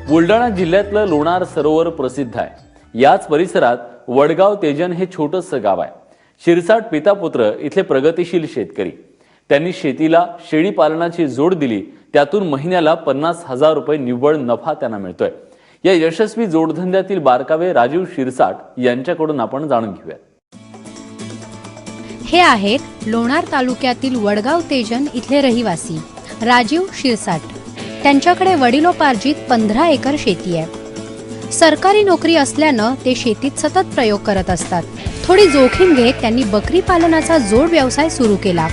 बुलढाणा जिल्ह्यातलं लोणार सरोवर प्रसिद्ध आहे। याच परिसरात वडगाव तेजन हे छोटंसं गाव आहे। शिरसाट पिता पुत्र इथले प्रगतिशील शेतकरी। त्यांनी शेतीला शेळी पालनाची जोड दिली, त्यातून महिन्याला 50,000 रुपये निव्वळ नफा त्यांना मिळतोय। या यशस्वी जोडधंद्यातील बारकावे राजीव शिरसाट यांच्याकडून आपण जाणून घेऊया। हे आहेत लोणार तालुक्यातील वडगाव तेजन इथले रहिवासी राजीव शिरसाट। त्यांच्याकडे वडिलोपार्जित 15 एकर शेती आहे। सरकारी नोकरी असल्यानं ते शेतीत सतत प्रयोग करत असतात। थोडी जोखीम घेत त्यांनी बकरी पालनाचा जोड व्यवसाय सुरू केला।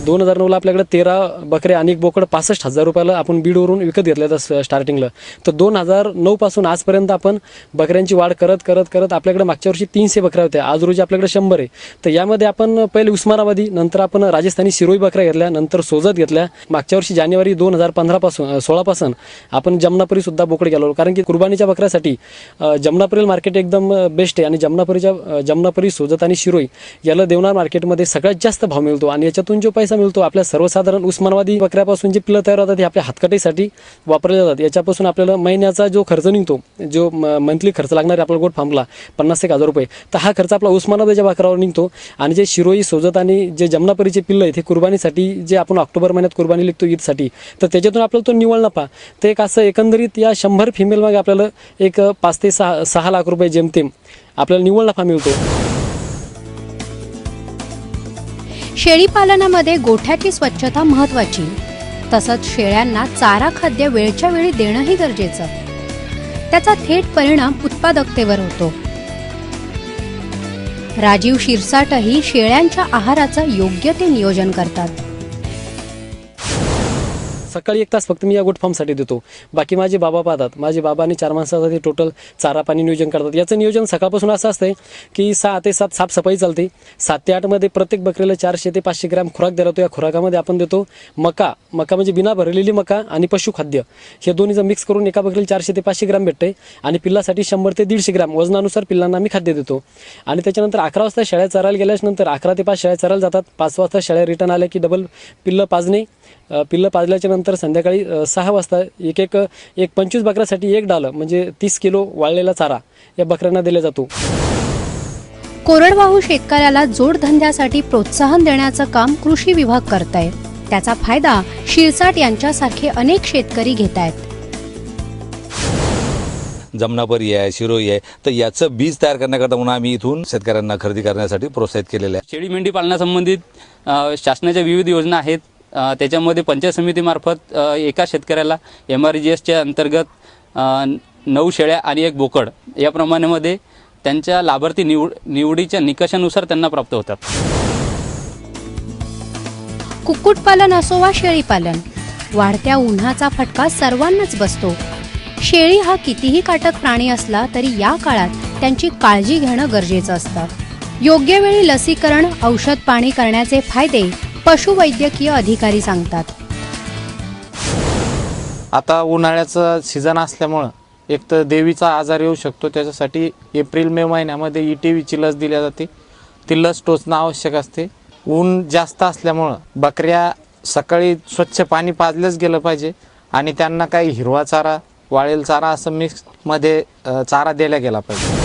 2009ला आपल्याकडे 13 बकरे आणि एक बोकड 65,000 रुपयाला आपण बीडवरून विकत घेतले तर स्टार्टिंगला। तर 2009 पासून आजपर्यंत आपण बकऱ्यांची वाढ करत करत करत आपल्याकडे मागच्या वर्षी 300 बकऱ्या होत्या, आज रोजी आपल्याकडे 100 आहे। तर यामध्ये आपण पहिले उस्मानाबादी, नंतर आपण राजस्थानी शिरोई बकऱ्या घेतल्या, नंतर सोजत घेतल्या। मागच्या वर्षी जानेवारी 2016 पासून आपण जमनापुरी सुद्धा बोकड गेलो, कारण की कुर्बानीच्या बकऱ्यासाठी जमनापुरी मार्केट एकदम बेस्ट आहे। आणि जमनापुरी, सोजत आणि शिरोई याला देवनार मार्केटमध्ये सगळ्यात जास्त भाव मिळतो। आणि याच्यातून जो पैसा मिळतो आपल्या सर्वसाधारण उस्मानाबादी बकऱ्यापासून जे पिल्लं तयार होतात हे आपल्या हातकटीसाठी वापरले जातात। याच्यापासून आपल्याला महिन्याचा जो खर्च निघतो, जो मंथली खर्च लागणार आहे आपल्या गोट फार्मला 50,000 रुपये, तर हा खर्च आपला उस्मानाबादच्या बकऱ्यावर निघतो। आणि जे शिरोई, सोजत आणि जे जमनापुरीचे पिल्लं आहेत हे कुर्बानीसाठी जे आपण ऑक्टोबर महिन्यात कुर्बानी लिखतो ईदसाठी, तर त्याच्यातून आपल्याला तो निव्वळ नफा, तर एक असं एकंदरीत या 100 फिमेल मागे आपल्याला एक 5 ते 6 लाख रुपये जेमतेम आपल्याला निव्वळ नफा मिळतो। शेळी पालनामध्ये गोठ्याची स्वच्छता महत्त्वाची, तसंच शेळ्यांना चारा खाद्य वेळच्या वेळी देणंही गरजेचं। त्याचा थेट परिणाम उत्पादकतेवर होतो। राजीव शिरसाटही शेळ्यांच्या आहाराचं योग्य ते नियोजन करतात। सकाळी 1 तास फक्त मी या गोट फार्मसाठी देतो, बाकी माझे बाबा पाहतात। माझे बाबा आणि 4 माणसासाठी टोटल चारा पाणी नियोजन करतात। याचं नियोजन सकाळपासून असं असतं की 6 ते 7 साफसफाई चालते। 7 ते 8 मध्ये प्रत्येक बकरीला 400 ते 500 ग्रॅम खुराक दिला जातो। या खुराकामध्ये आपण देतो मका म्हणजे बिना भरलेली मका आणि पशुखाद्य, हे दोन्हीचं मिक्स करून एका बकरीला 400 ते 500 ग्रॅम भेटते। आणि पिल्लासाठी 100 ते 150 ग्रॅम वजनानुसार पिल्लांना आम्ही खाद्य देतो। आणि त्याच्यानंतर 11 वाजता शेळ्या चरायला गेल्यानंतर 11 ते 5 शेळ्या चरायला जातात। 5 वाजता शेळ्या रिटर्न आल्या की डबल पिल्लं पाजणे, पिल्लं पाजल्याच्या नंतर संध्याकाळी 6 वाजता एक 25 बकऱ्यासाठी 1 डाल म्हणजे 30 किलो वाळलेला चारा या बकऱ्यांना दिला जातो। कोरडवाहू शेतकऱ्याला जोडधंद्यासाठी प्रोत्साहन देण्याचं काम कृषी विभाग करत आहे। त्याचा फायदा शिरसाट यांच्यासारखे अनेक शेतकरी घेत आहेत। जमनापुरी आहे, शिरोई आहे, तर याचं बीज तयार करण्याकरता म्हणून आम्ही इथून शेतकऱ्यांना खरेदी करण्यासाठी प्रोत्साहित केलेलं आहे। शेळी मेंढी पालनासंबंधित शासनाच्या विविध योजना आहेत। त्याच्यामध्ये पंचायत समितीमार्फत एका शेतकऱ्याला MRGSच्या अंतर्गत 9 शेळ्या आणि 1 बोकड या प्रमाणामध्ये त्यांच्या लाभार्थी निवडीच्या निकषानुसार त्यांना प्राप्त होतात। कुक्कुटपालन असो वा शेळीपालन, वाढत्या उन्हाचा फटका सर्वांनाच बसतो। शेळी हा कितीही काटक प्राणी असला तरी या काळात त्यांची काळजी घेणं गरजेचं असतं। योग्य वेळी लसीकरण, औषध पाणी करण्याचे फायदे पशुवैद्यकीय अधिकारी सांगतात। आता उन्हाळ्याचं सीझन असल्यामुळं एक तर देवीचा आजार येऊ शकतो, त्याच्यासाठी एप्रिल-मे महिन्यामध्ये ETVची लस दिली जाते। ती लस टोचणं आवश्यक असते। ऊन जास्त असल्यामुळं बकऱ्या सकाळी स्वच्छ पाणी पाजलंच गेलं पाहिजे आणि त्यांना काही हिरवा चारा, वाळेल चारा असं मिक्समध्ये चारा दिला गेला पाहिजे।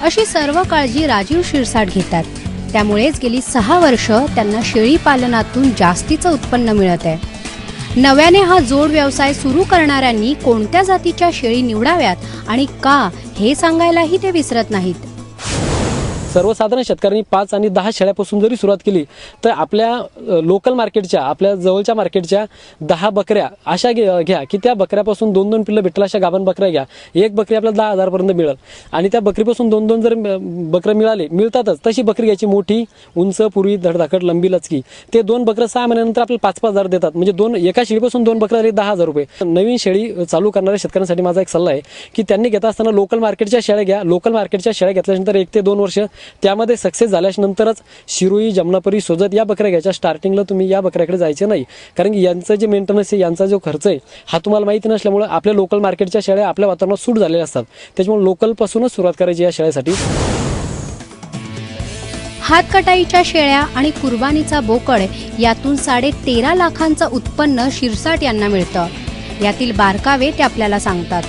अशी सर्व काळजी राजीव शिरसाट घेतात। त्यामुळेच गेली 6 वर्ष त्यांना शेळी पालनातून जास्तीचं उत्पन्न मिळत आहे। नव्याने हा जोड व्यवसाय सुरू करणाऱ्यांनी कोणत्या जातीच्या शेळी निवडाव्यात आणि का हे सांगायलाही ते विसरत नाहीत। सर्वसाधारण शेतकऱ्यांनी 5 आणि 10 शेळ्यापासून जरी सुरुवात केली तर आपल्या लोकल मार्केटच्या, आपल्या जवळच्या मार्केटच्या 10 बकऱ्या अशा घ्या की त्या बकऱ्यापासून 2-2 पिल्लं भेटलं अशा गाभण बकऱ्या घ्या। एक बकरी आपल्याला 10,000 पर्यंत मिळेल। आणि त्या बकरीपासून 2-2 जर बकरं मिळतातच, तशी बकरी घ्यायची मोठी, उंच, पूर्वी धडधाकट, लंबी, लचकी। ते 2 बकरं 6 महिन्यानंतर आपल्याला 5-5 हजार देतात, म्हणजे एका शेळीपासून 2 बकऱ्या झाले 10,000 रुपये। नवीन शेळी चालू करणाऱ्या शेतकऱ्यांसाठी माझा एक सल्ला आहे की त्यांनी घेत असताना लोकल मार्केटच्या शेळ्या घ्या। लोकल मार्केटच्या शेळ्या घेतल्यानंतर 1 ते 2 वर्ष त्यामध्ये सक्सेस झाल्यानंतरच शिरोई, जमनापुरी, सोजत या बकऱ्या घ्यायच्या। स्टार्टिंगला तुम्ही या बकऱ्याकडे जायचे नाही, कारण की यांचं जे मेंटेनन्स आहे, यांचा जो खर्च आहे हा तुम्हाला माहिती नसल्यामुळे आपल्या लोकल मार्केटच्या शेळ्या आपल्या वातावरणात सूट झालेल्या असतात। त्याच्यामुळे लोकलपासूनच सुरुवात करायची या शेळ्यासाठी। हातकटाईच्या शेळ्या आणि कुर्बानीचा बोकड यातून 13.5 लाखांचं उत्पन्न शिरसाट यांना मिळतं. यातील बारकावे ते आपल्याला सांगतात.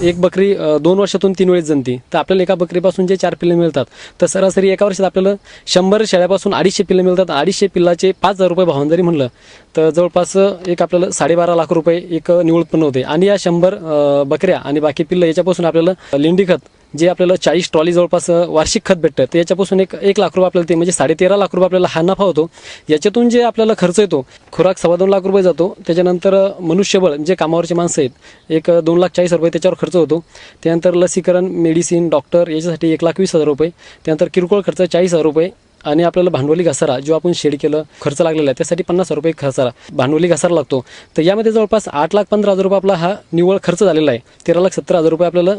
एक बकरी 2 वर्षातून 3 वेळेस जनती, तर आपल्याला एका बकरीपासून जे 4 पिल्ले मिळतात, तर सरासरी एका वर्षात आपल्याला 100 शेळ्यापासून 250 पिल्ले मिळतात. 250 पिल्लाचे 5,000 रुपये भावानं जरी म्हणलं तर जवळपास एक आपल्याला 12.5 लाख रुपये एक निव्वळ उत्पन्न होते. आणि या 100 बकऱ्या आणि बाकी पिल्लं याच्यापासून आपल्याला लेंडी खत जे आपल्याला 40 ट्रॉली जवळपास वार्षिक खत भेटतं, तर याच्यापासून 1 लाख रुपये आपल्याला ते म्हणजे 13.5 लाख रुपये आपल्याला हा नफा होतो. याच्यातून जे आपल्याला खर्च येतो, खुराक 2.25 लाख रुपये जातो. त्याच्यानंतर मनुष्यबळ जे कामावरचे माणसं आहेत 2,40,000 रुपये त्याच्यावर खर्च होतो. त्यानंतर लसीकरण, मेडिसिन, डॉक्टर याच्यासाठी 1,20,000 रुपये. त्यानंतर किरकोळ खर्च 40,000 रुपये. आणि आपल्याला भांडवली घसारा जो आपण शेड केलं खर्च लागलेला आहे त्यासाठी 50,000 रुपये खर्चाला भांडवली घसारा लागतो. तर यामध्ये जवळपास 8,15,000 रुपये आपला हा निव्वळ खर्च झालेला आहे. 13,70,000 रुपये आपल्याला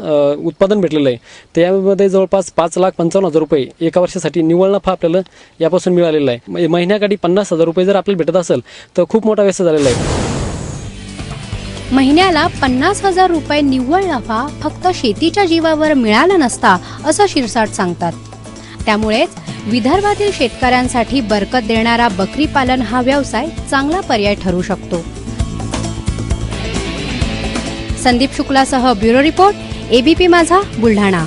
उत्पादन भेटलेलं आहे. तर यामध्ये जवळपास 5,55,000 रुपये एका वर्षासाठी निव्वळ नफा आपल्याला यापासून मिळालेला आहे. महिन्याकाठी 50,000 रुपये जर आपल्याला भेटत असेल तर खूप मोठा व्यवसाय झालेला आहे. महिन्याला 50,000 रुपये निव्वळ नफा फक्त शेतीच्या जीवावर मिळाला नसता असं शिरसाट सांगतात. त्यामुळेच विदर्भातील शेतकऱ्यांसाठी बरकत देणारा बकरी पालन हा व्यवसाय चांगला पर्याय ठरू शकतो. संदीप शुक्लासह ब्युरो रिपोर्ट, ABP माझा, बुलढाणा.